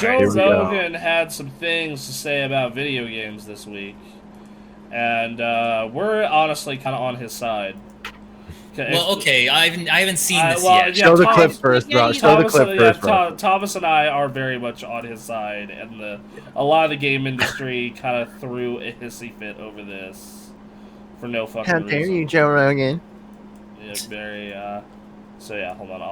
Joe Here we go. Rogan had some things to say about video games this week, and we're honestly kind of on his side. Well, okay, I haven't seen this Well, yet. yeah, Show the clip Thomas, first, bro. Show the Thomas, clip yeah, first, bro. Thomas and I are very much on his side, and a lot of the game industry kind of threw a hissy fit over this for no fucking How reason. dare you, Joe Rogan? Yeah, very. So yeah, hold on.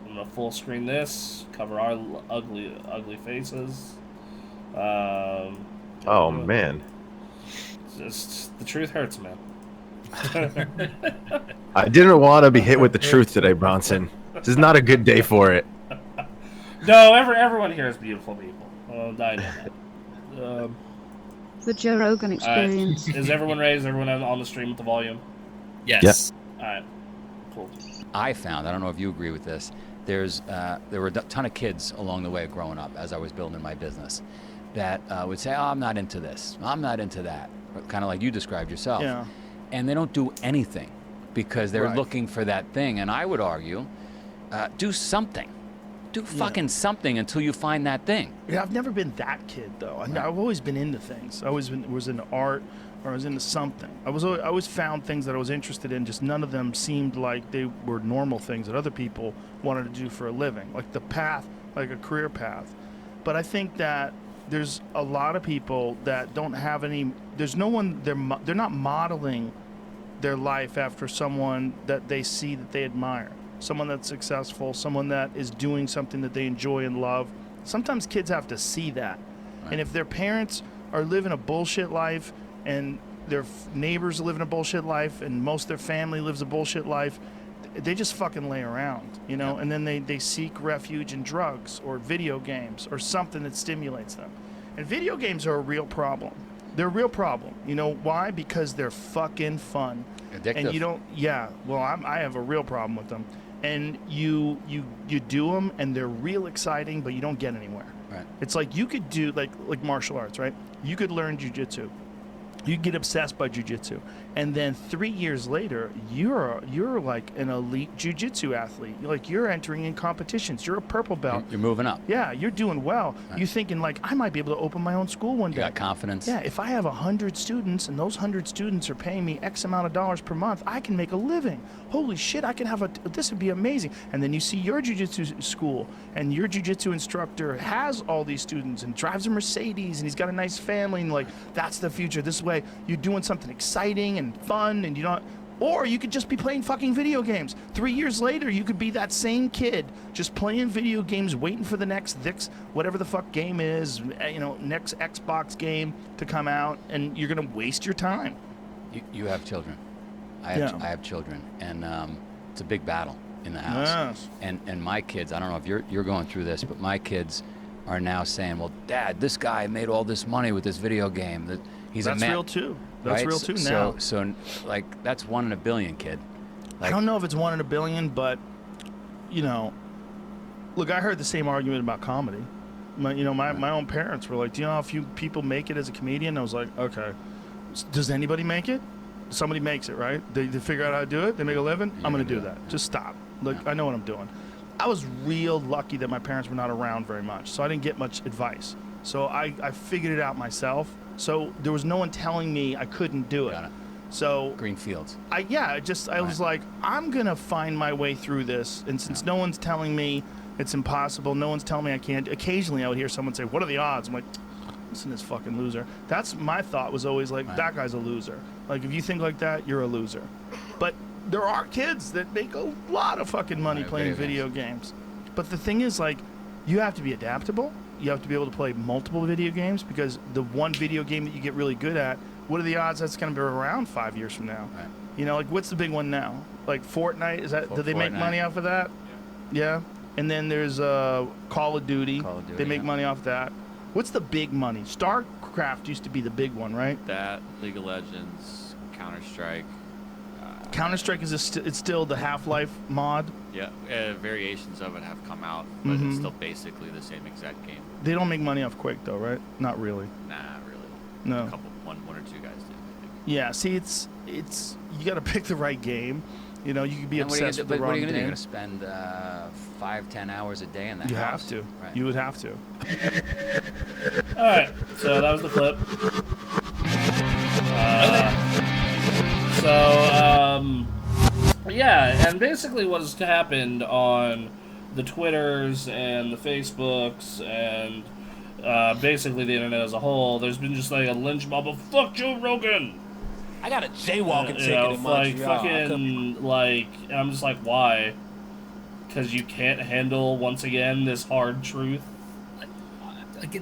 I'm gonna full screen this, cover our ugly faces. Oh man, Just the truth hurts, man. I didn't want to be hit with the truth today, Bronson. This is not a good day for it. No, everyone here is beautiful people. I know that. The Joe Rogan experience. Is everyone ready? Is everyone on the stream with the volume? Yes. All right. Cool. I found, I don't know if you agree with this, there were a ton of kids along the way growing up as I was building my business that would say, oh, I'm not into this, I'm not into that, kind of like you described yourself. Yeah. And they don't do anything because they're Right. looking for that thing. And I would argue, do something. Do fucking something until you find that thing. Yeah, I've never been that kid though. I've always been into things. I always was into art, or I was into something. I always found things that I was interested in. Just none of them seemed like they were normal things that other people wanted to do for a living, like the path, like a career path. But I think that there's a lot of people that don't have any. There's no one. They're not modeling their life after someone that they see that they admire. Someone that's successful, someone that is doing something that they enjoy and love. Sometimes kids have to see that. Right. And if their parents are living a bullshit life and their neighbors live in a bullshit life and most of their family lives a bullshit life, they just fucking lay around, you know? Yeah. And then they seek refuge in drugs or video games or something that stimulates them. And video games are a real problem. They're a real problem. You know why? Because they're fucking fun. Addictive. And you don't, yeah, well, I have a real problem with them. And you do them, and they're real exciting, but you don't get anywhere. Right. It's like you could do like martial arts, right? You could learn jujitsu. You get obsessed by jujitsu, and then 3 years later, you're like an elite jujitsu athlete. You're entering in competitions. You're a purple belt. You're moving up. Yeah, you're doing well. Right. You're thinking like, I might be able to open my own school one You day. got confidence. Yeah, if I have 100 students and those 100 students are paying me X amount of dollars per month, I can make a living. Holy shit, I can have this would be amazing. And then you see your jiu-jitsu school and your jiu-jitsu instructor has all these students and drives a Mercedes and he's got a nice family and like, that's the future. This way you're doing something exciting and fun and you don't. Or you could just be playing fucking video games. 3 years later, you could be that same kid just playing video games, waiting for the next whatever the fuck game is, you know, next Xbox game to come out, and you're gonna waste your time. You have children. I have children, and it's a big battle in the house. Yes. And my kids, I don't know if you're going through this, but my kids are now saying, "Well, Dad, this guy made all this money with this video game. That he's That's a man." real too. That's right? real too now. So like that's 1 in a billion, kid. I don't know if it's 1 in a billion, but you know, look, I heard the same argument about comedy. My own parents were like, "Do you know how few people make it as a comedian?" I was like, "Okay, does anybody make it? Somebody makes it, right? They figure out how to do it. They make a living. I'm gonna do that. Just stop. Look, I know what I'm doing." I was real lucky that my parents were not around very much, so I didn't get much advice. So I figured it out myself. So there was no one telling me I couldn't do it. Got it. So Green fields. I was like, I'm gonna find my way through this, and since no one's telling me it's impossible, no one's telling me I can't. Occasionally, I would hear someone say, "What are the odds?" I'm like, "Listen, to this fucking loser." That's my thought. Was always like, Right. that guy's a loser. Like, if you think like that, you're a loser. But there are kids that make a lot of fucking money Right, playing video video games. But the thing is, like, you have to be adaptable. You have to be able to play multiple video games, because the one video game that you get really good at, what are the odds that's going to be around 5 years from now? Right. You know, like, what's the big one now? Like Fortnite? Is that? Do they make Fortnite. money off of that? Yeah. And then there's Call of Duty. Call of Duty, They make yeah. money off that. What's the big money? StarCraft used to be the big one, right? That, League of Legends, Counter-Strike. Counter-Strike is it's still the Half-Life mod. Yeah, variations of it have come out, but Mhm. it's still basically the same exact game. They don't make money off Quake though, right? Not really. Nah, really. No. A couple, one or two guys did, I think. Yeah, see, it's you got to pick the right game, You know, you could be And what are you obsessed gonna do? with the But what are wrong you gonna do? game. You're gonna spend 5-10 hours a day in that You house? have to. Right. You would have to. All right, so that was the clip. Yeah, and basically what has happened on the Twitters and the Facebooks and basically the internet as a whole, there's been just like a lynch mob of "fuck Joe Rogan." I got a jaywalking ticket in like Montreal. fucking like, and I'm just like, why? Because you can't handle once again this hard truth.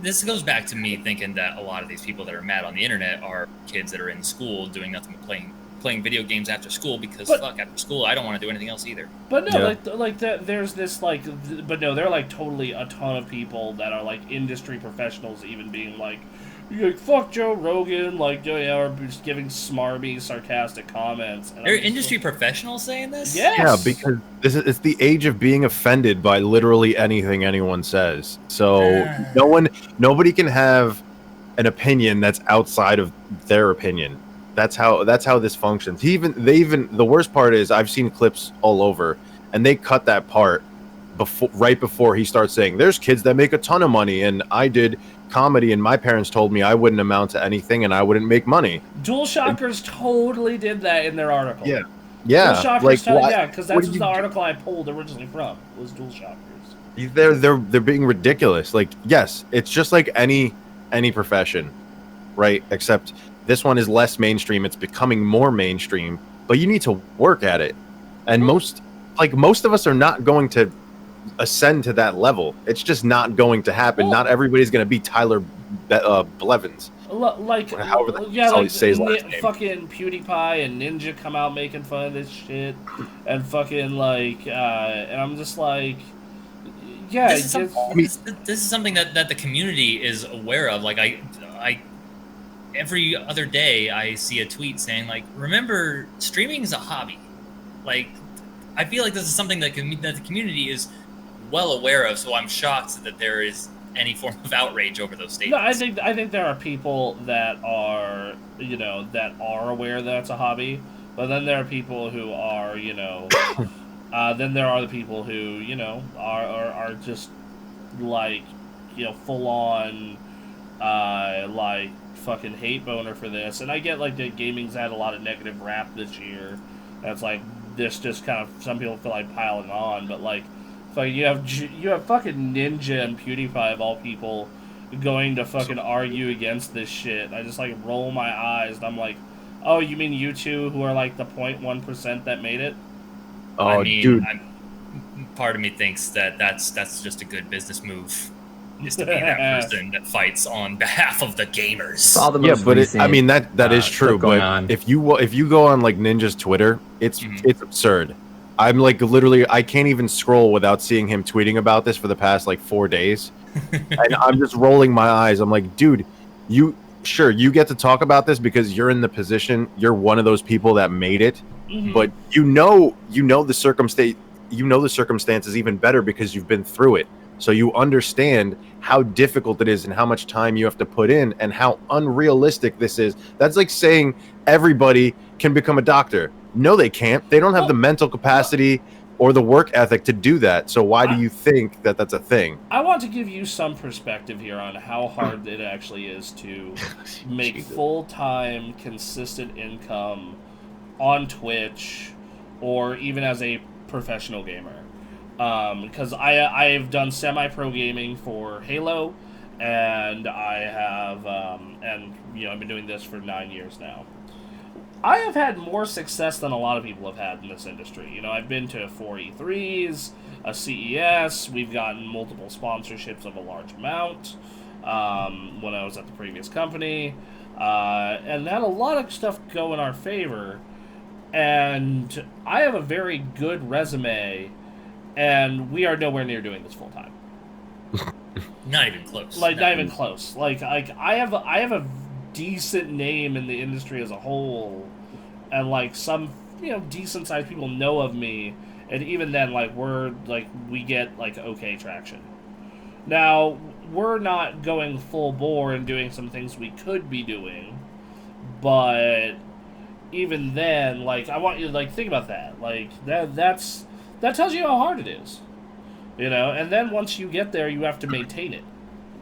This goes back to me thinking that a lot of these people that are mad on the internet are kids that are in school doing nothing but playing video games after school because fuck, after school I don't want to do anything else either. But no, like there's this like, but no, there are like totally a ton of people that are like industry professionals even being like fuck Joe Rogan, like or just giving smarmy, sarcastic comments. And They're industry professionals saying this? Yes. Yeah, because it's the age of being offended by literally anything anyone says. So nobody can have an opinion that's outside of their opinion. That's how this functions. The worst part is I've seen clips all over, and they cut that part right before he starts saying, "There's kids that make a ton of money, and I did comedy, and my parents told me I wouldn't amount to anything, and I wouldn't make money." DualShockers totally did that in their article. Yeah. DualShockers, because that's the article I pulled originally from was DualShockers. They're being ridiculous. Like, yes, it's just like any profession, right? Except this one is less mainstream. It's becoming more mainstream, but you need to work at it. And most of us are not going to ascend to that level. It's just not going to happen. Not everybody's going to be Tyler Blevins. Fucking PewDiePie and Ninja come out making fun of this shit, and fucking like, and I'm just like, yeah. This is something that the community is aware of. Like I every other day I see a tweet saying like, remember, streaming is a hobby. Like, I feel like this is something that the community is well aware of, so I'm shocked that there is any form of outrage over those statements. No, I think there are people that are, that are aware that it's a hobby, but then there are people who are, then there are the people who, are just like, full on, like fucking hate boner for this. And I get like that gaming's had a lot of negative rap this year. That's like this just kind of, some people feel like piling on, but like you have fucking Ninja and PewDiePie of all people going to fucking argue against this shit. I just like roll my eyes and I'm like, oh, you mean you two who are like the 0.1% that made it? Oh, I mean, dude. Part of me thinks that that's just a good business move, is to be that person that fights on behalf of the gamers. Yeah, but I mean that is true. But if you go on like Ninja's Twitter, it's absurd. I'm like literally, I can't even scroll without seeing him tweeting about this for the past like 4 days, and I'm just rolling my eyes. I'm like, dude, you get to talk about this because you're in the position. You're one of those people that made it, but you know the circumstances even better because you've been through it. So you understand how difficult it is and how much time you have to put in and how unrealistic this is. That's like saying everybody can become a doctor. No, they can't. They don't have the mental capacity or the work ethic to do that. So why do you think that that's a thing? I want to give you some perspective here on how hard it actually is to make full-time, consistent income on Twitch or even as a professional gamer. Because I've done semi-pro gaming for Halo, and I have, I've been doing this for 9 years now. I have had more success than a lot of people have had in this industry. I've been to 4 E3s, a CES, we've gotten multiple sponsorships of a large amount when I was at the previous company, and had a lot of stuff go in our favor, and I have a very good resume, and we are nowhere near doing this full-time. Not even close. Not even close. Like I have a decent name in the industry as a whole, and like some decent sized people know of me, and even then we get like okay traction. Now we're not going full bore and doing some things we could be doing, but even then, like, I want you to, like, think about that. Like, that tells you how hard it is. You know? And then once you get there, you have to maintain it,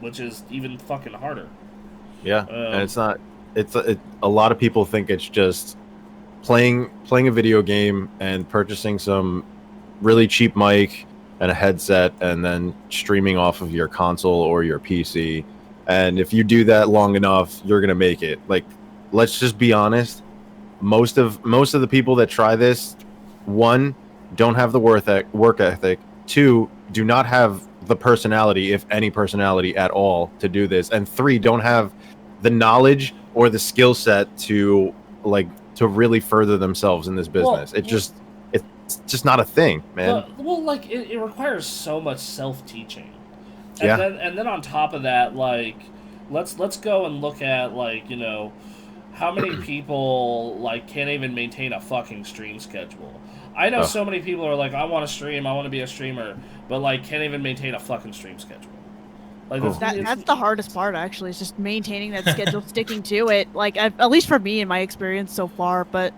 which is even fucking harder. Yeah, and it's not... a lot of people think it's just playing a video game and purchasing some really cheap mic and a headset and then streaming off of your console or your PC. And if you do that long enough, you're going to make it. Like, let's just be honest. Most of the people that try this, one, don't have the work ethic. Two, do not have the personality, if any personality at all, to do this. And three, don't have the knowledge or the skill set to really further themselves in this business. It's just not a thing, man. Well, like, it requires so much self-teaching. Yeah. And then on top of that, like, let's go and look at, like, you know, how many people, like, can't even maintain a fucking stream schedule. I know so many people are like, I want to stream, I want to be a streamer, but, like, can't even maintain a fucking stream schedule. Like, that's the hardest part, actually, is just maintaining that schedule, sticking to it. Like, at least for me in my experience so far, but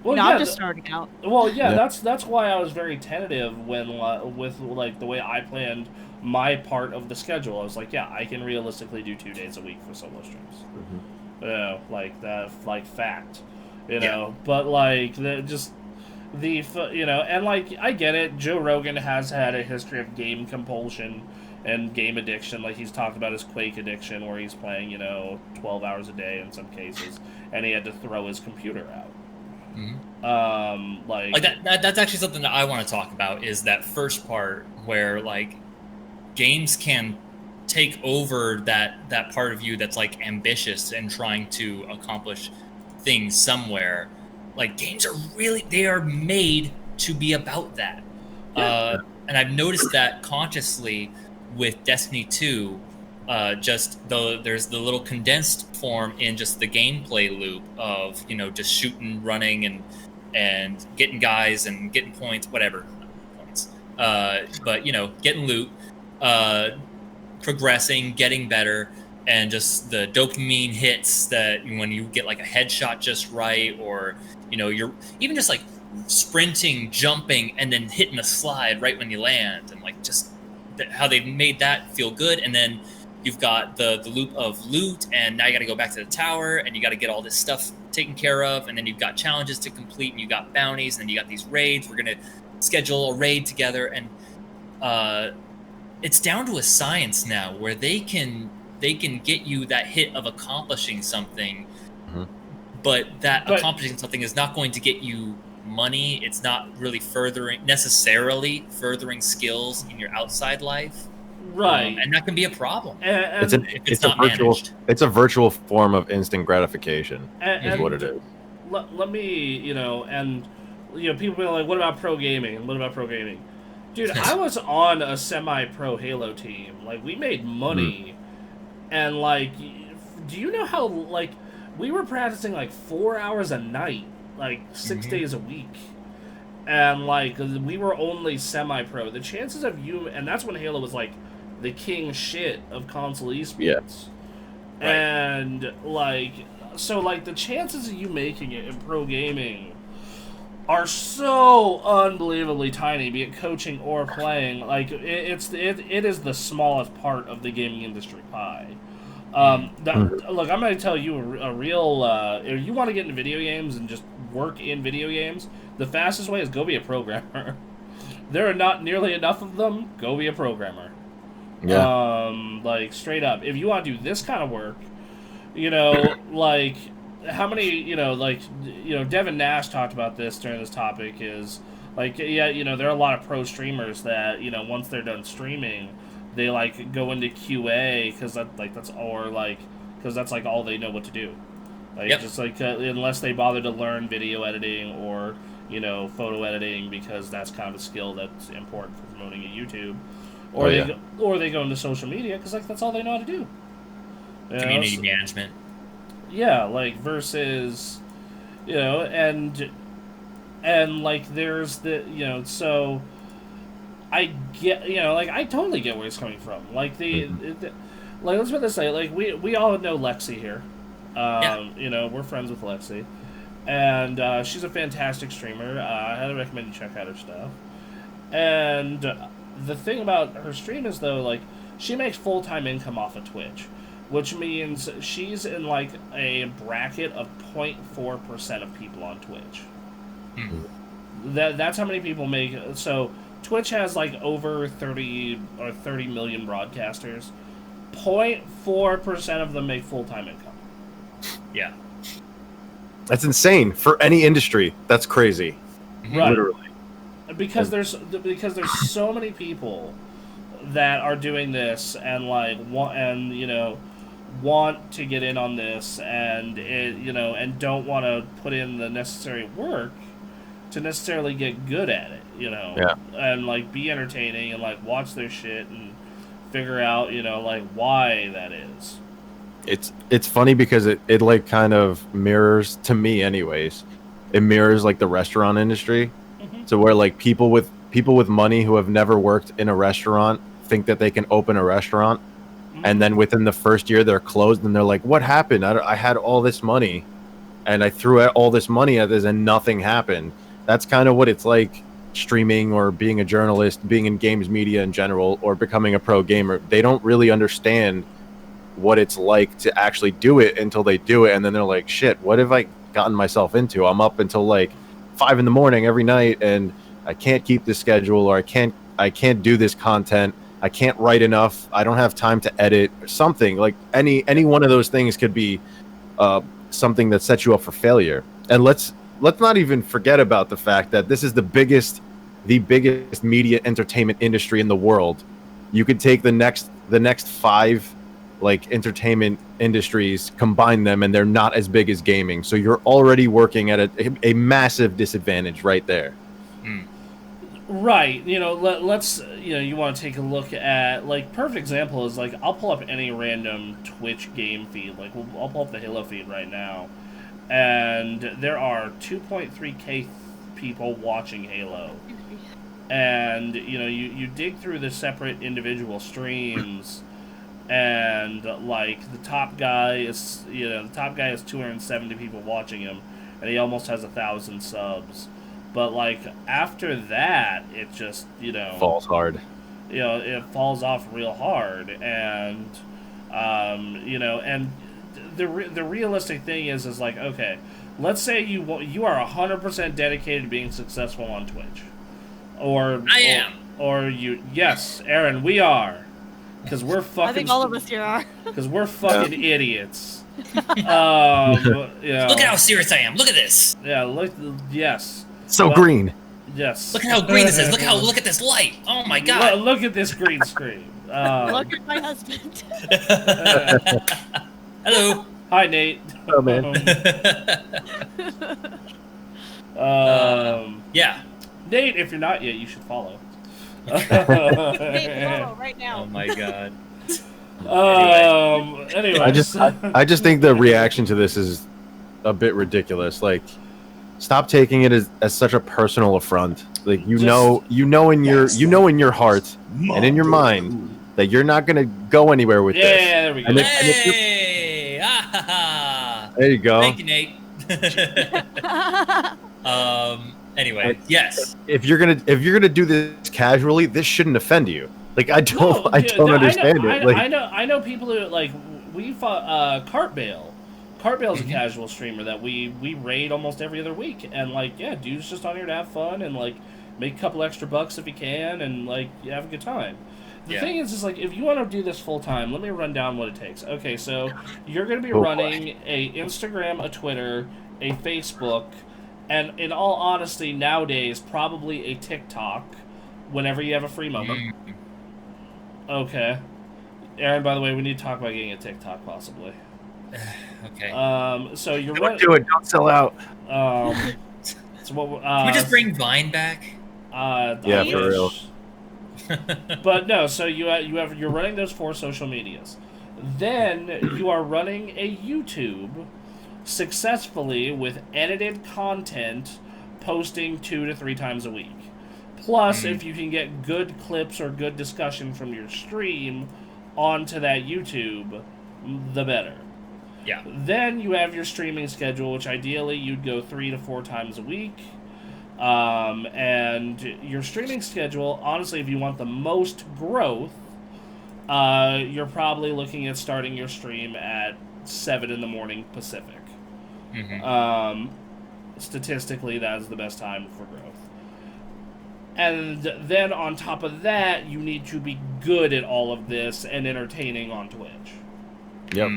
I'm just starting out. Well, yeah, that's why I was very tentative when with, like, the way I planned my part of the schedule. I was like, yeah, I can realistically do 2 days a week for solo streams. You know, like, that, like, fact. You know, but, like, you know, and, like, I get it. Joe Rogan has had a history of game compulsion and game addiction. Like, he's talked about his Quake addiction, where he's playing, you know, 12 hours a day in some cases, and he had to throw his computer out. Like that's actually something that I want to talk about, is that first part where, like, games can take over that part of you that's, like, ambitious and trying to accomplish things somewhere. Like, games are they are made to be about that. And I've noticed that consciously with Destiny 2. There's the little condensed form in just the gameplay loop of, you know, just shooting, running, and getting guys and getting points, whatever points. But, you know, getting loot, progressing, getting better, and just the dopamine hits that when you get, like, a headshot just right, or, you know, you're even just, like, sprinting, jumping, and then hitting a slide right when you land, and, like, just how they've made that feel good. And then you've got the loop of loot, and now you got to go back to the tower, and you got to get all this stuff taken care of, and then you've got challenges to complete, and you got bounties, and then you got these raids. We're gonna schedule a raid together, and it's down to a science now where they can get you that hit of accomplishing something, but accomplishing something is not going to get you money. It's not really necessarily furthering skills in your outside life. Right. And that can be a problem. It's a virtual form of instant gratification, is what it is. Let me, you know, and, you know, people be like, what about pro gaming? What about pro gaming? Dude, I was on a semi-pro Halo team. Like, we made money. And, like, do you know how, like, we were practicing, like, 4 hours a night, like, 6 days a week. And, like, we were only semi-pro. The chances of you... And that's when Halo was, like, the king shit of console esports. Yeah. Right. And, like... So, like, the chances of you making it in pro gaming are so unbelievably tiny, be it coaching or playing. Like, it is the smallest part of the gaming industry pie. Look, I'm going to tell you a real... if you want to get into video games and just work in video games, the fastest way is go be a programmer. There are not nearly enough of them. Go be a programmer. Yeah. Like, straight up. If you want to do this kind of work, you know, like, how many, you know, like, you know, Devin Nash talked about this during this topic is, like, yeah, you know, there are a lot of pro streamers that, you know, once they're done streaming, they, like, go into QA because that's all they know what to do. Like, just, like, unless they bother to learn video editing or, you know, photo editing, because that's kind of a skill that's important for promoting a YouTube. Or they go into social media because, like, that's all they know how to do. Community management. Yeah, like, versus, you know, and like, there's the, you know, so I get, you know, like, I totally get where it's coming from. Like, like, let's put this way, like, we all know Lexi here. You know, we're friends with Lexi. and she's a fantastic streamer. I highly recommend you check out her stuff. And the thing about her stream is, though, like, she makes full-time income off of Twitch, which means she's in, like, a bracket of 0.4% of people on Twitch. That's how many people make. So Twitch has, like, over 30 million broadcasters. 0.4% of them make full-time income. Yeah. That's insane for any industry. That's crazy. Right. Literally. Because there's so many people that are doing this and want to get in on this and and don't want to put in the necessary work to necessarily get good at it, and like be entertaining and like watch their shit and figure out like why that is. It's funny because it like kind of mirrors, to me anyways, it mirrors like the restaurant industry. So where like people with money who have never worked in a restaurant think that they can open a restaurant, and then within the first year they're closed, and they're like, what happened? I had all this money and I threw out all this money at this and nothing happened. That's kind of what it's like streaming or being a journalist, being in games media in general, or becoming a pro gamer. They don't really understand what it's like to actually do it until they do it, and then they're like, shit, what have I gotten myself into? I'm up until like 5 a.m. every night and I can't keep this schedule, or I can't do this content, I can't write enough, I don't have time to edit, or something. Like any one of those things could be something that sets you up for failure. And let's not even forget about the fact that this is the biggest media entertainment industry in the world. You could take the next 5 like entertainment industries, combine them, and they're not as big as gaming. So you're already working at a massive disadvantage right there. Right. Let's you want to take a look at, like, perfect example is, like, I'll pull up any random Twitch game feed. Like, I'll pull up the Halo feed right now, and there are 2.3k people watching Halo. And you dig through the separate individual streams, and like the top guy has 270 people watching him, and he almost has 1,000 subs. But like after that, it just falls hard. It falls off real hard, and and the realistic thing is like, okay, let's say you are 100% dedicated to being successful on Twitch, or yes, Aaron, we are. Because we're fucking. I think all of us here are. Because we're fucking idiots. Look at how serious I am. Look at this. Yeah. Yes. So green. Yes. Look at how green this is. Look at this light. Oh my god. Look at this green screen. Look at my husband. Hello. Hi, Nate. Oh man. Yeah. Nate, if you're not yet, you should follow. Nate, follow right now. Oh my god. Anyway, I just think the reaction to this is a bit ridiculous. Like, stop taking it as such a personal affront. Like, in your heart and in your mind that you're not gonna go anywhere with this. Yeah, there we go. There you go. Thank you, Nate. Anyway, yes. If you're gonna do this casually, this shouldn't offend you. Like, I don't understand it. Like, I know people who, like, we fought Cartbale. Cartbale's a casual streamer that we raid almost every other week, and like, yeah, dude's just on here to have fun and like make a couple extra bucks if he can, and like have a good time. The thing is like, if you want to do this full time, let me run down what it takes. Okay, so you're going to be running a Instagram, a Twitter, a Facebook, and in all honesty, nowadays, probably a TikTok whenever you have a free moment. Okay. Aaron, by the way, we need to talk about getting a TikTok, possibly. Okay. So you're don't do it. Don't sell out. So what? Can we just bring Vine back? Yeah, for real. But no, so you're running those 4 social medias. Then you are running a YouTube successfully with edited content, posting 2 to 3 times a week. Plus, if you can get good clips or good discussion from your stream onto that YouTube, the better. Yeah. Then you have your streaming schedule, which ideally you'd go 3 to 4 times a week. And your streaming schedule, honestly, if you want the most growth, you're probably looking at starting your stream at 7 in the morning Pacific. Mm-hmm. Statistically, that is the best time for growth. And then on top of that, you need to be good at all of this and entertaining on Twitch. Yep.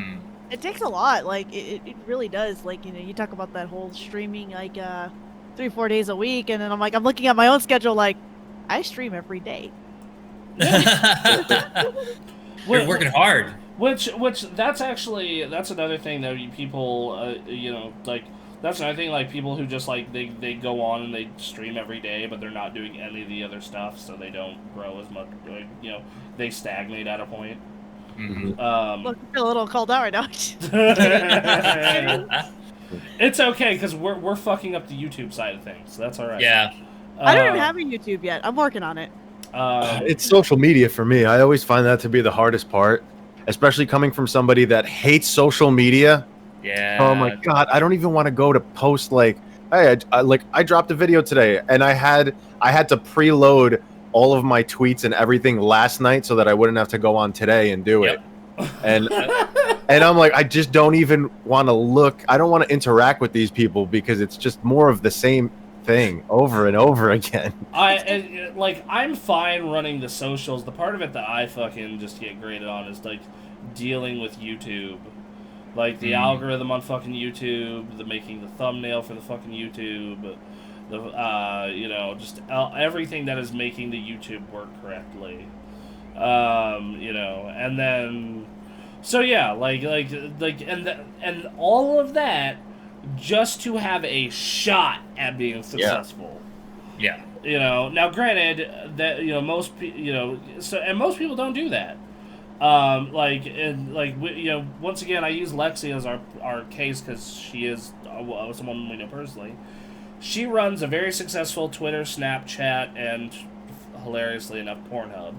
It takes a lot. Like, it really does. Like, you talk about that whole streaming, like, 3-4 days a week, and then I'm looking at my own schedule, like, I stream every day. We're working hard. Which that's another thing that people, that's another thing, like, people who just, like, they go on and they stream every day, but they're not doing any of the other stuff, so they don't grow as much, they stagnate at a point. Mm-hmm. Look, I feel a little called out right now. It's okay, because we're fucking up the YouTube side of things, so that's alright. Yeah. I don't even have a YouTube yet. I'm working on it. It's social media for me. I always find that to be the hardest part, especially coming from somebody that hates social media. Yeah. Oh my god, I don't even want to go to post like, hey, I dropped a video today, and I had to preload all of my tweets and everything last night so that I wouldn't have to go on today and do it. And I'm like, I just don't even want to look. I don't want to interact with these people because it's just more of the same thing over and over again. I'm fine running the socials. The part of it that I fucking just get graded on is like dealing with YouTube. Like the algorithm on fucking YouTube, the making the thumbnail for the fucking YouTube, just everything that is making the YouTube work correctly. And then, so yeah, and all of that just to have a shot at being successful. Yeah. Now granted that, most people don't do that. Once again, I use Lexi as our case because she is someone we know personally. She runs a very successful Twitter, Snapchat, and hilariously enough, Pornhub.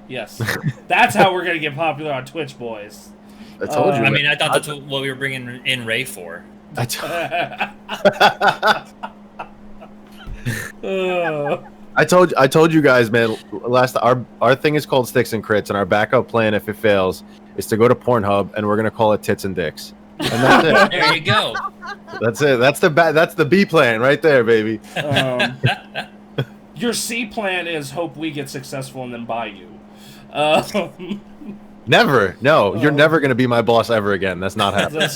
Yes, that's how we're gonna get popular on Twitch, boys. I told you. I mean, I thought that's what we were bringing in Ray for. I told you guys, man. Our thing is called Sticks and Crits, and our backup plan, if it fails, is to go to Pornhub, and we're gonna call it Tits and Dicks. And that's it. There you go. That's it. That's the B plan right there, baby. Your C plan is hope we get successful and then buy you. Never. No, you're never gonna be my boss ever again. That's not happening.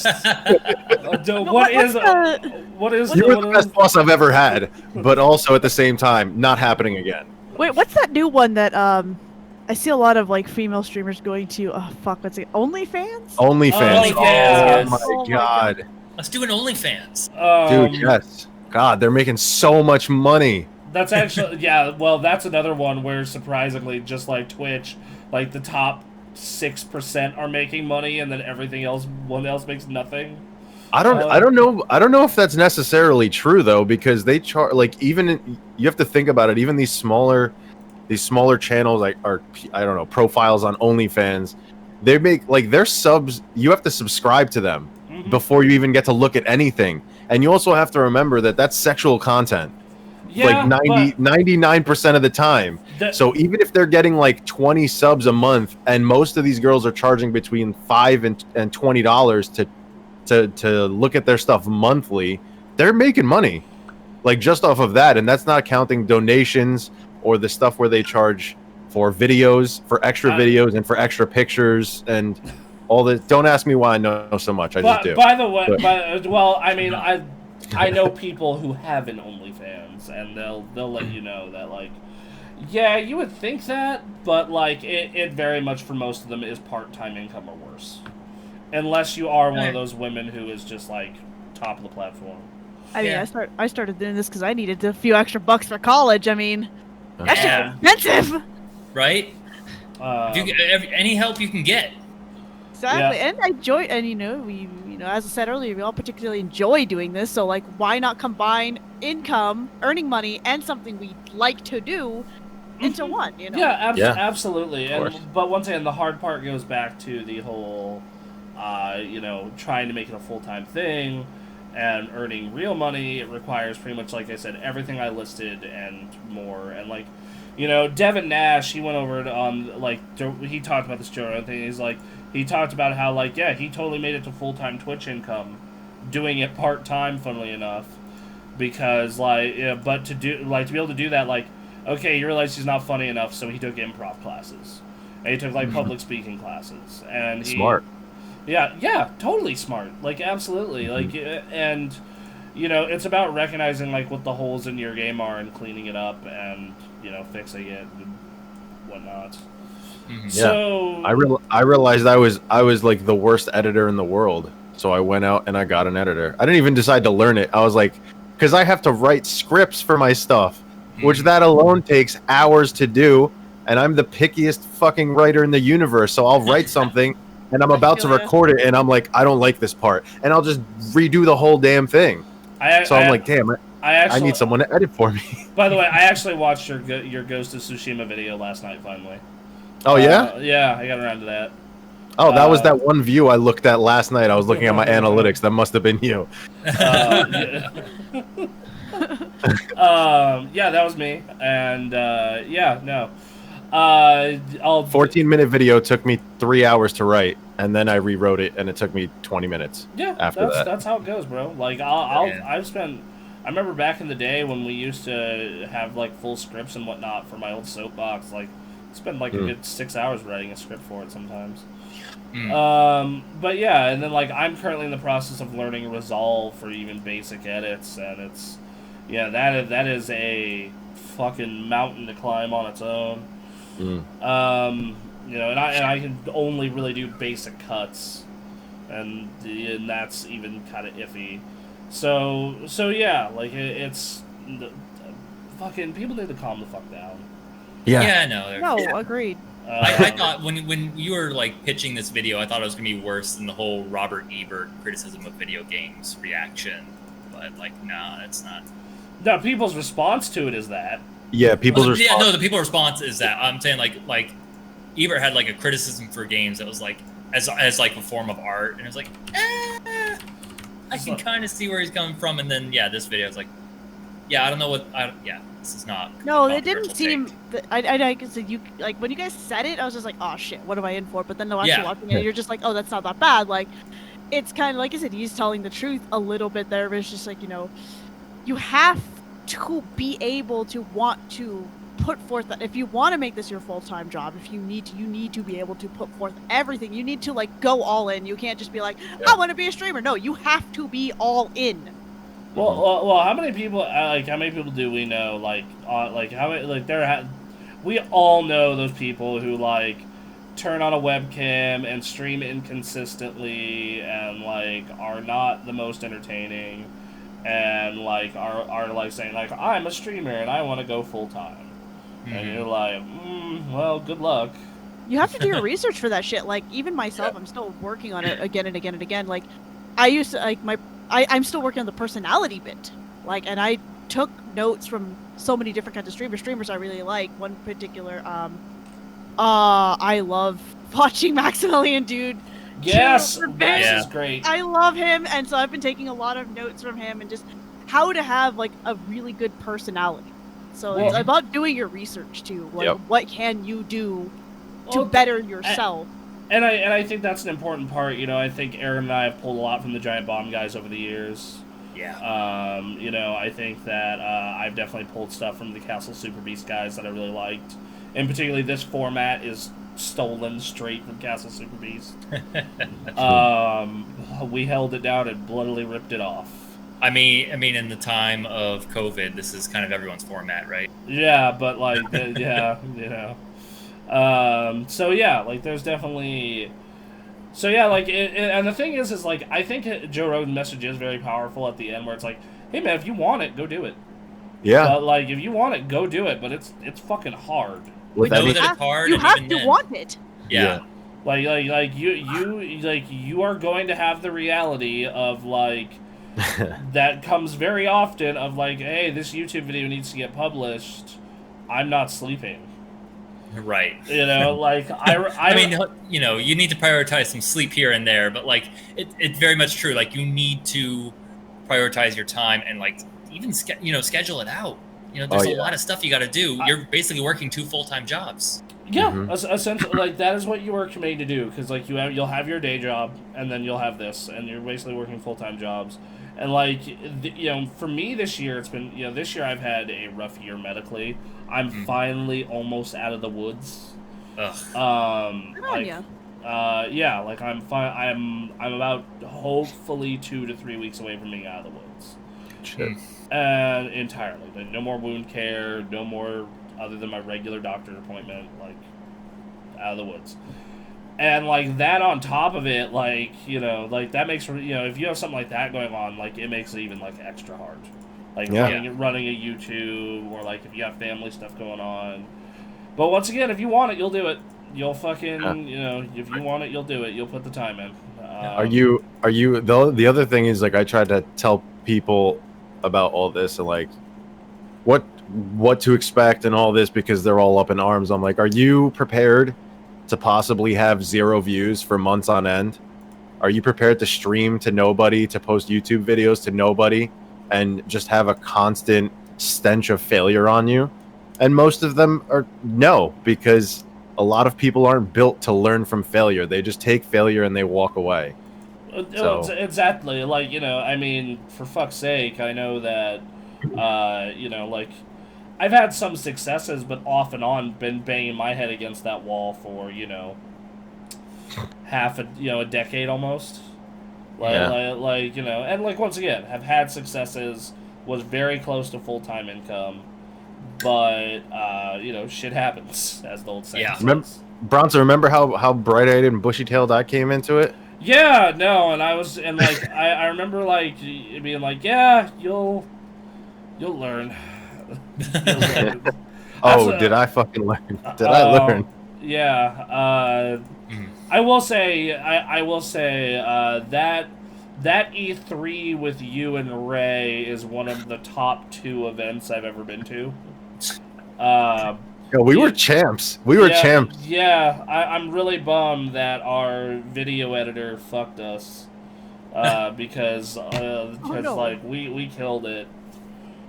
What is? You're the best boss I've ever had, but also at the same time, not happening again. Wait, what's that new one that I see a lot of like female streamers going to? Oh fuck, what's it? OnlyFans? OnlyFans. OnlyFans. Oh my god. Let's do an OnlyFans. Dude, yes. God, they're making so much money. That's actually that's another one where surprisingly, just like Twitch, like the top 6% are making money, and then everything else makes nothing. I don't know if that's necessarily true though, because they charge you have to think about it. Even these smaller channels profiles on OnlyFans, they make their subs. You have to subscribe to them before you even get to look at anything, and you also have to remember that that's sexual content. Yeah, 99% of the time. So even if they're getting 20 subs a month, and most of these girls are charging between $5 and $20 to look at their stuff monthly, they're making money, just off of that. And that's not counting donations or the stuff where they charge for videos, for extra videos, and for extra pictures and all this. Don't ask me why I know so much. I just do. By the way, I know people who have an OnlyFans, and they'll let you know that you would think that, but it very much for most of them is part-time income or worse, unless you are one of those women who is just top of the platform. I mean, I started doing this because I needed a few extra bucks for college. I mean, that's just expensive, right? Any help you can get. Exactly, and I enjoy, and we, as I said earlier, we all particularly enjoy doing this. So, why not combine income, earning money, and something we like to do, into one, you know? Yeah, Yeah. absolutely. Of course. But once again, the hard part goes back to the whole, trying to make it a full-time thing and earning real money. It requires pretty much, like I said, everything I listed and more. And, like, Devin Nash, he went over on, like, he talked about this Joe Rogan thing. He's like, he talked about how, like, yeah, he totally made it to full-time Twitch income, doing it part-time, funnily enough. Because, like, but to be able to do that, like, okay, he realized he's not funny enough, so he took improv classes. And he took, like, public speaking classes. And Smart. Yeah, totally smart. Like, absolutely. Like, and, it's about recognizing, like, what the holes in your game are and cleaning it up and, fixing it and whatnot. Yeah. So... I realized I was, like, the worst editor in the world. So I went out and I got an editor. I didn't even decide to learn it. I was like... Because I have to write scripts for my stuff, which that alone takes hours to do, and I'm the pickiest fucking writer in the universe, so I'll write something, and I'm about to record it, and I'm like, I don't like this part, and I'll just redo the whole damn thing. I'm like, damn, I need someone to edit for me. By the way, I actually watched your Ghost of Tsushima video last night, finally. Oh, yeah? Yeah, I got around to that. Oh, that was that one view I looked at last night. I was looking at my analytics. That must have been you. Yeah, that was me. And, 14-minute video took me 3 hours to write, and then I rewrote it, and it took me 20 minutes. Yeah, after that. That's how it goes, bro. Like, I remember back in the day when we used to have, like, full scripts and whatnot for my old soapbox, like, spend like a good 6 hours writing a script for it sometimes. But yeah, and then, like, I'm currently in the process of learning Resolve for even basic edits, and it's, that is a fucking mountain to climb on its own. And I can only really do basic cuts, and that's even kind of iffy. So yeah, like, it's fucking people need to calm the fuck down. Yeah, no. No, agreed. I thought when you were, like, pitching this video, I thought it was going to be worse than the whole Robert Ebert criticism of video games reaction. But, like, no, it's not. No, people's response to it is that. Yeah, people's response. Yeah, no, the people's response is that. I'm saying, like Ebert had, like, a criticism for games that was, like, as like, a form of art. And it was like, I can kind of see where he's coming from. And then, yeah, this video is like, yeah, I don't know what, this is not. No, it didn't seem. I said you like when you guys said it, I was just like, oh shit, what am I in for? But then actually watching it, you're just like, oh, that's not that bad. Like, it's kind of like I said, he's telling the truth a little bit there. But it's just like, you have to be able to want to put forth that if you want to make this your full-time job, if you need to be able to put forth everything. You need to, like, go all in. You can't just be like, I want to be a streamer. No, you have to be all in. Well, how many people do we know, like how many, like, we all know those people who, like, turn on a webcam and stream inconsistently and, like, are not the most entertaining and, like, are like saying, like, I'm a streamer and I want to go full time. And you're like, well, good luck. You have to do your research for that shit. Like, even myself, I'm still working on it again and again and again. Like, I used to, like, I'm still working on the personality bit. Like, and I took notes from so many different kinds of streamers I really like. One particular, I love watching Maximilian Dude. Yes, Max is great. I love him, and so I've been taking a lot of notes from him and just how to have, like, a really good personality. So it's about doing your research too. Like, what can you do to better yourself? And I think that's an important part. I think Aaron and I have pulled a lot from the Giant Bomb guys over the years. Yeah. I think that I've definitely pulled stuff from the Castle Super Beast guys that I really liked. And particularly this format is stolen straight from Castle Super Beast. We held it down and bloodily ripped it off. I mean, in the time of COVID, this is kind of everyone's format, right? Yeah, but, like, so yeah, like, there's definitely, so yeah, like, and the thing is like, I think Joe Rogan's message is very powerful at the end, where it's like, hey man, if you want it, go do it. Yeah. But, like, if you want it, go do it, but it's fucking hard. We know that it's hard. You have to want it. Yeah. Like you are going to have the reality of, like, that comes very often of, like, hey, this YouTube video needs to get published. I'm not sleeping. Right. You know, like I mean, you know, you need to prioritize some sleep here and there, but like it's very much true. Like you need to prioritize your time and like even schedule it out. You know, there's a lot of stuff you got to do. You're basically working 2 full-time jobs. Yeah, essentially, like that is what you were made to do. Because like you'll have your day job, and then you'll have this, and you're basically working full-time jobs. And like you know, for me this year, it's been this year I've had a rough year medically. I'm finally almost out of the woods. Ugh. Yeah, like I'm fine. I'm about hopefully 2 to 3 weeks away from being out of the woods. Shit. And entirely, like, no more wound care, no more other than my regular doctor appointment, like out of the woods. And like that on top of it, like like that makes if you have something like that going on, like it makes it even like extra hard. Like running a YouTube, or like if you have family stuff going on. But once again, if you want it, you'll do it. You'll fucking if you want it, you'll do it. You'll put the time in. Are you the other thing is, like, I tried to tell people about all this and like what to expect and all this, because they're all up in arms. I'm like, are you prepared to possibly have 0 views for months on end? Are you prepared to stream to nobody, to post YouTube videos to nobody, and just have a constant stench of failure on you? And most of them are no, because a lot of people aren't built to learn from failure. They just take failure and they walk away. So. Exactly. Like, I mean, for fuck's sake, I know that, like, I've had some successes, but off and on been banging my head against that wall for, half a decade almost. Like, and like, once again, have had successes, was very close to full-time income, but, shit happens, as the old saying says. Remember how bright-eyed and bushy-tailed I came into it? Yeah, no, and I remember, like, being like, yeah, you'll learn. Did I fucking learn? Did I learn? Yeah, I will say that E3 with you and Ray is one of the top 2 events I've ever been to. We were champs. We were champs. Yeah, I'm really bummed that our video editor fucked us because like we killed it.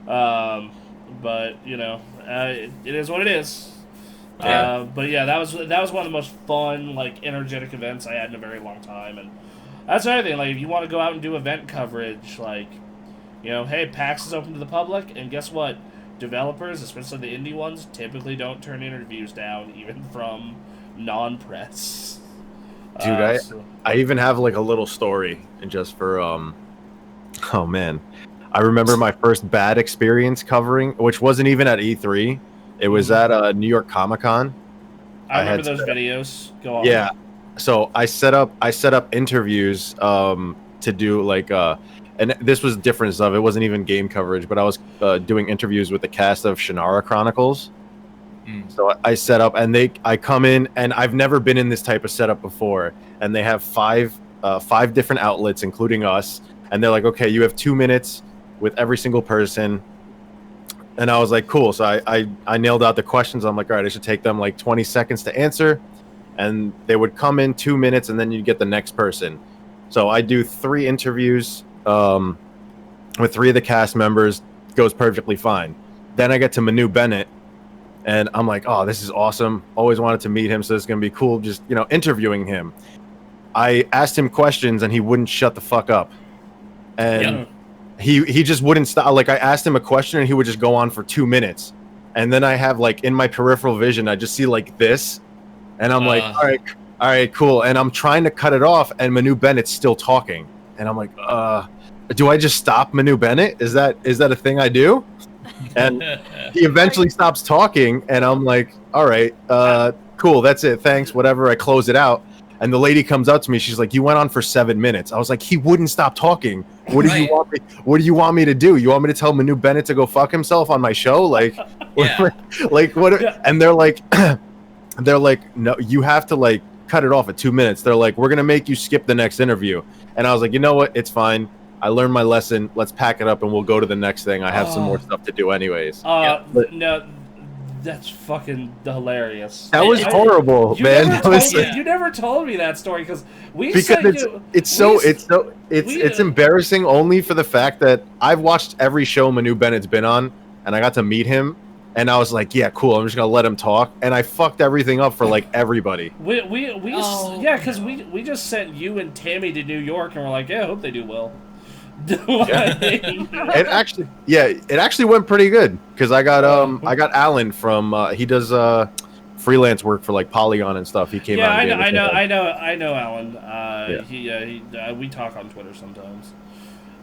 But it is what it is. But yeah, that was one of the most fun, like, energetic events I had in a very long time, and that's the other thing. Like, if you want to go out and do event coverage, like, hey, PAX is open to the public, and guess what? Developers, especially the indie ones, typically don't turn interviews down, even from non-press. Dude, I even have like a little story, and just for oh man, I remember my first bad experience covering, which wasn't even at E3. It was at New York Comic Con. I remember those videos. Go on. Yeah, so I set up interviews to do like and this was different stuff. It wasn't even game coverage, but I was doing interviews with the cast of Shannara Chronicles. So I set up, and I come in, and I've never been in this type of setup before. And they have five different outlets, including us. And they're like, okay, you have 2 minutes with every single person. And I was like, cool. So I nailed out the questions. I'm like, all right, I should take them like 20 seconds to answer. And they would come in 2 minutes, and then you'd get the next person. So I do 3 interviews with 3 of the cast members. Goes perfectly fine. Then I get to Manu Bennett, and I'm like, oh, this is awesome. Always wanted to meet him, so it's going to be cool just, interviewing him. I asked him questions, and he wouldn't shut the fuck up. And he just wouldn't stop. Like, I asked him a question, and he would just go on for 2 minutes. And then I have, like, in my peripheral vision, I just see, like, this. And I'm like, all right, cool. And I'm trying to cut it off, and Manu Bennett's still talking. And I'm like, do I just stop Manu Bennett? Is that a thing I do? And he eventually stops talking, and I'm like, all right, cool, that's it, thanks, whatever. I close it out, and the lady comes up to me. She's like, you went on for 7 minutes. I was like, he wouldn't stop talking. What do you want me to do? You want me to tell Manu Bennett to go fuck himself on my show? Like, like what? And they're like, no, you have to, like, cut it off at 2 minutes. They're like, we're gonna make you skip the next interview. And I was like, you know what? It's fine. I learned my lesson. Let's pack it up and we'll go to the next thing. I have some more stuff to do anyways. No, That's fucking hilarious. That was horrible, man. You never told me that story because it's embarrassing only for the fact that I've watched every show Manu Bennett's been on, and I got to meet him, and I was like, yeah, cool. I'm just gonna let him talk, and I fucked everything up for like everybody. Because we just sent you and Tammy to New York, and we're like, yeah, I hope they do well. It actually went pretty good because I got Alan from he does freelance work for like Polygon and stuff. He came out. I know Alan. We talk on Twitter sometimes.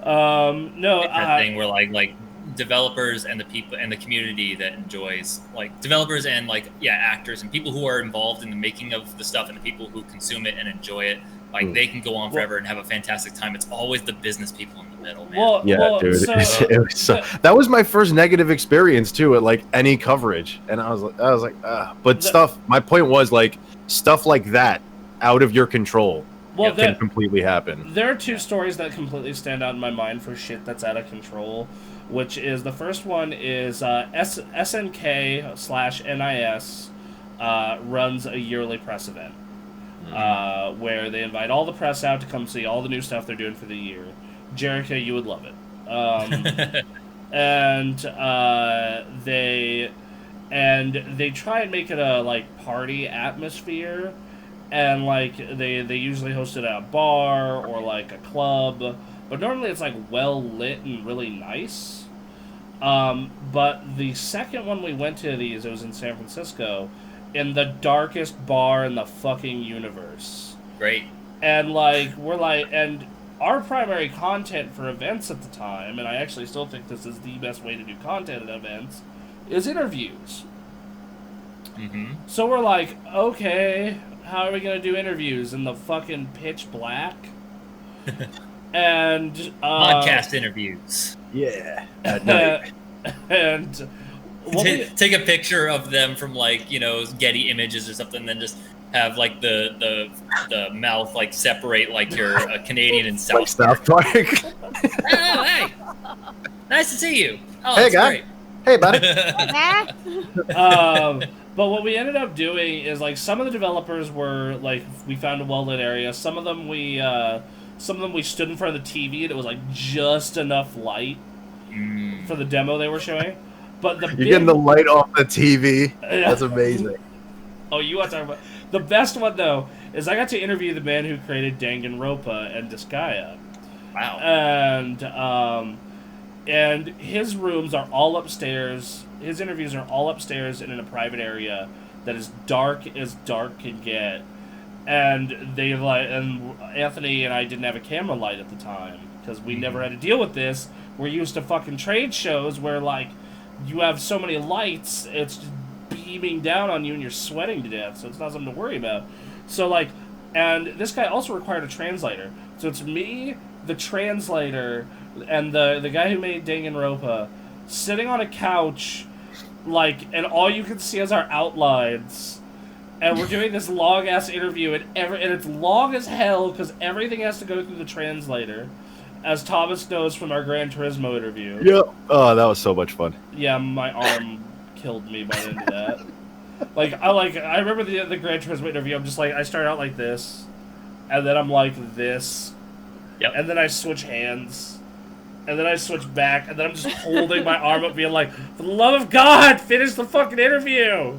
Thing where like developers and the people and the community that enjoys, like developers and actors and people who are involved in the making of the stuff and the people who consume it and enjoy it. Like they can go on forever and have a fantastic time. It's always the business people in the middle, man. Dude. That was my first negative experience too at like any coverage, and I was like, my point was like stuff like that out of your control can completely happen. There are two stories that completely stand out in my mind for shit that's out of control, which is the first one is SNK/NIS runs a yearly press event. Where they invite all the press out to come see all the new stuff they're doing for the year. Jericho, you would love it. And they try and make it a like party atmosphere, and like they usually host it at a bar or like a club, but normally it's like well lit and really nice. But the second one we went to these, it was in San Francisco, in the darkest bar in the fucking universe. Great. And and our primary content for events at the time, and I actually still think this is the best way to do content at events, is interviews. Mm-hmm. So we're like, okay, how are we gonna do interviews in the fucking pitch black? And podcast interviews. Yeah. At night. And take a picture of them from Getty Images or something, and then just have like the mouth like separate like you're a Canadian in South Park. Oh, hey, nice to see you. Oh, hey, guy. Great. Hey, buddy. But what we ended up doing is like some of the developers were like, we found a well-lit area. Some of them we stood in front of the TV and it was like just enough light for the demo they were showing. But you're getting the light off the TV. That's amazing. Oh, you want to talk about the best one though? Is I got to interview the man who created Danganronpa and Disgaea. Wow. And his rooms are all upstairs. His interviews are all upstairs and in a private area that is dark as dark can get. And and Anthony and I didn't have a camera light at the time because we never had to deal with this. We're used to fucking trade shows where like you have so many lights, it's just beaming down on you and you're sweating to death, so it's not something to worry about. So like, and this guy also required a translator. So it's me, the translator, and the guy who made Danganronpa sitting on a couch, like, and all you can see is our outlines. And we're doing this long-ass interview, and it's long as hell because everything has to go through the translator, as Thomas knows from our Gran Turismo interview. Yep. Oh, that was so much fun. Yeah, my arm killed me by the end of that. I remember the Gran Turismo interview. I'm just like, I start out like this, and then I'm like this, and then I switch hands, and then I switch back, and then I'm just holding my arm up, being like, for the love of God, finish the fucking interview.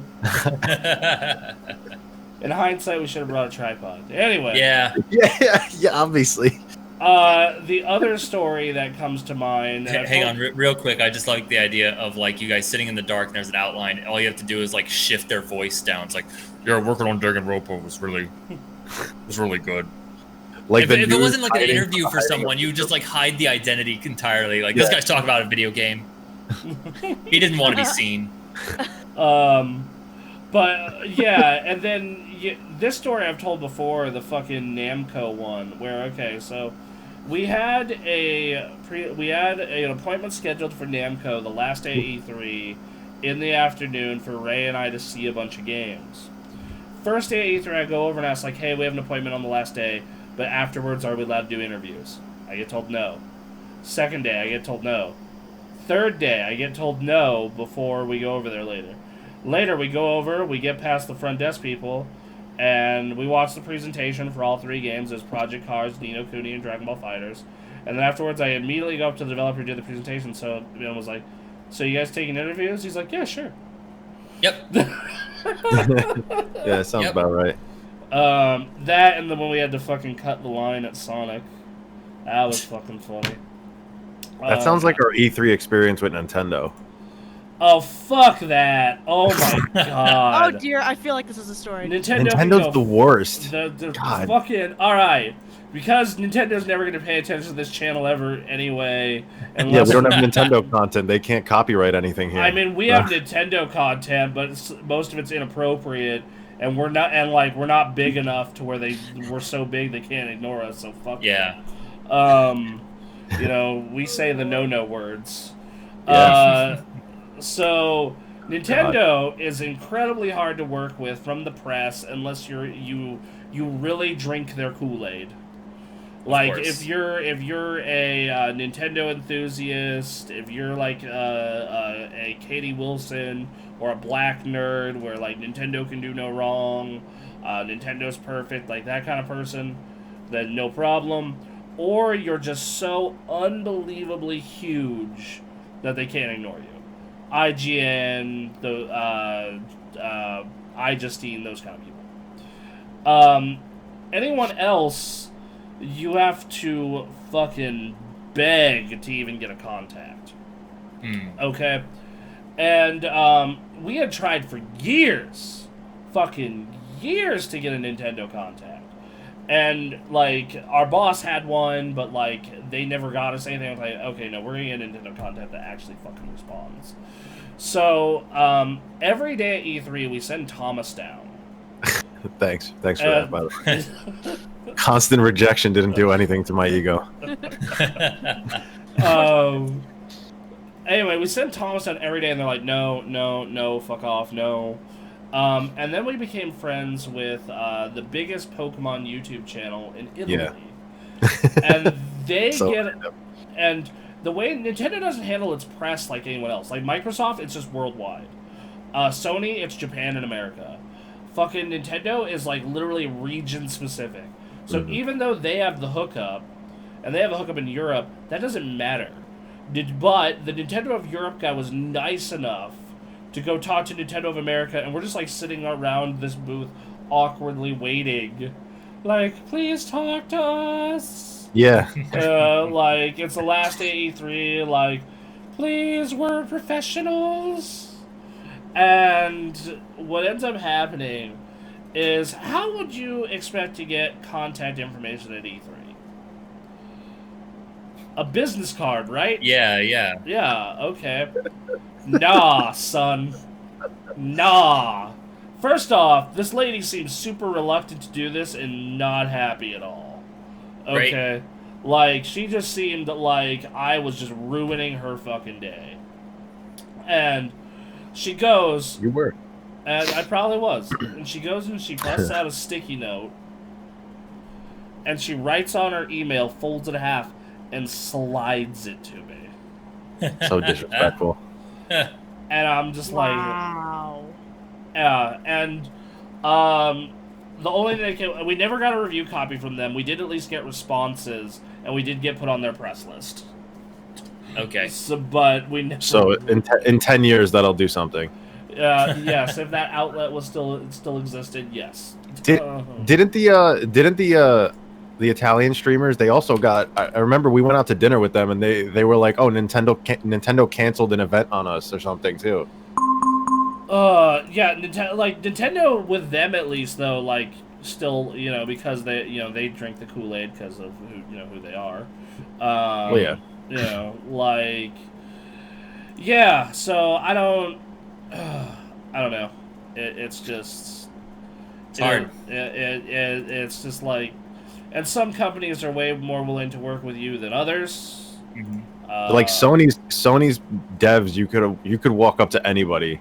In hindsight, we should have brought a tripod. Anyway. Yeah, obviously. The other story that comes to mind... Hang on, real quick. I just like the idea of, like, you guys sitting in the dark and there's an outline. All you have to do is, like, shift their voice down. It's like, yeah, working on Danganronpa was really good. Like if it wasn't, like, an interview for someone, you would just, like, hide the identity entirely. Like, this guy's talking about a video game. He didn't want to be seen. But, yeah, and then... this story I've told before, the fucking Namco one, where, okay, so... We had an appointment scheduled for Namco the last day of E3 in the afternoon for Ray and I to see a bunch of games. First day of E3, I go over and ask, like, hey, we have an appointment on the last day, but afterwards, are we allowed to do interviews? I get told no. Second day, I get told no. Third day, I get told no before we go over there later. Later, we go over, we get past the front desk people, and we watch the presentation for all 3 games as Project Cars, Ni no Kuni, and Dragon Ball Fighters. And then afterwards, I immediately go up to the developer who did the presentation. So I was like, "So you guys taking interviews?" He's like, "Yeah, sure." Yep. Yeah, sounds about right. That and then when we had to fucking cut the line at Sonic, that was fucking funny. That sounds like our E3 experience with Nintendo. Oh, fuck that. Oh, my God. Oh, dear. I feel like this is a story. Nintendo's the worst. The God. fucking... Alright. Because Nintendo's never going to pay attention to this channel ever anyway. Yeah, we don't have Nintendo content. They can't copyright anything here. I mean, we have Nintendo content, but most of it's inappropriate. And we're not big enough to where we're so big they can't ignore us, so fuck yeah. You know, we say the no words. Yeah. So Nintendo is incredibly hard to work with from the press unless you really drink their Kool-Aid. Like if you're a Nintendo enthusiast, if you're like a Katie Wilson or a black nerd where like Nintendo can do no wrong, Nintendo's perfect, like that kind of person, then no problem. Or you're just so unbelievably huge that they can't ignore you. IGN, iJustine, those kind of people. Anyone else, you have to fucking beg to even get a contact. Okay? And we had tried for years, fucking years, to get a Nintendo contact. And, like, our boss had one, but, like, they never got us anything. I was like, okay, no, we're going to get Nintendo contact that actually fucking responds. So, every day at E3, we send Thomas down. Thanks for that, by the way. Constant rejection didn't do anything to my ego. Anyway, we send Thomas down every day, and they're like, no, fuck off, no. And then we became friends with the biggest Pokemon YouTube channel in Italy. Yeah. And they and the way Nintendo doesn't handle its press like anyone else. Like Microsoft, it's just worldwide. Sony, it's Japan and America. Fucking Nintendo is like literally region specific. So even though they have the hookup, and they have a hookup in Europe, that doesn't matter. But the Nintendo of Europe guy was nice enough to go talk to Nintendo of America, and we're just like sitting around this booth awkwardly waiting. Like, please talk to us. Yeah. Like, it's the last day of E3, like, please, we're professionals. And what ends up happening is, how would you expect to get contact information at E3? A business card, right? Yeah. Yeah, okay. Nah, son. Nah. First off, this lady seems super reluctant to do this and not happy at all. Okay? Right. Like, she just seemed like I was just ruining her fucking day. And she goes... You were. And I probably was. And she goes and she busts out a sticky note. And she writes on her email, folds it in half, and slides it to me. So disrespectful. And I'm just like... Wow. Yeah, and the only thing we never got a review copy from them. We did at least get responses, and we did get put on their press list. Okay. So, but we never... So in 10 years, that'll do something. Yes, if that outlet was still existed, yes. Didn't the Italian streamers, they also got... I remember we went out to dinner with them, and they were like, oh, Nintendo canceled an event on us or something, too. Yeah, Nintendo with them at least, though, like, still, because they drink the Kool-Aid because of who they are. Well, yeah. Yeah, so I don't know. It's just... It's hard. It's just like... And some companies are way more willing to work with you than others. Mm-hmm. Like Sony's devs, you could walk up to anybody.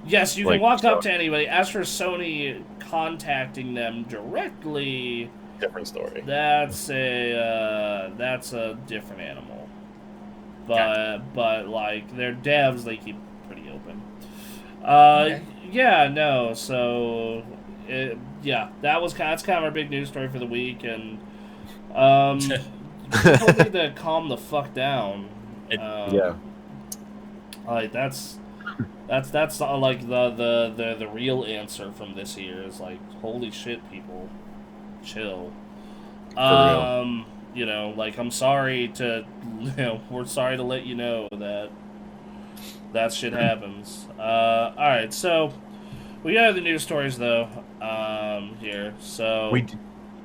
Yes, you can walk up to anybody. As for Sony contacting them directly, different story. That's a different animal. But like their devs, they keep pretty open. Okay. Yeah, no. So, that's kind of our big news story for the week, and people need to calm the fuck down. Yeah. Like that's like the real answer from this year is like, holy shit, people, chill. real. You know, like I'm sorry to, we're sorry to let you know that shit happens. All right, so we got the news stories though. Here, so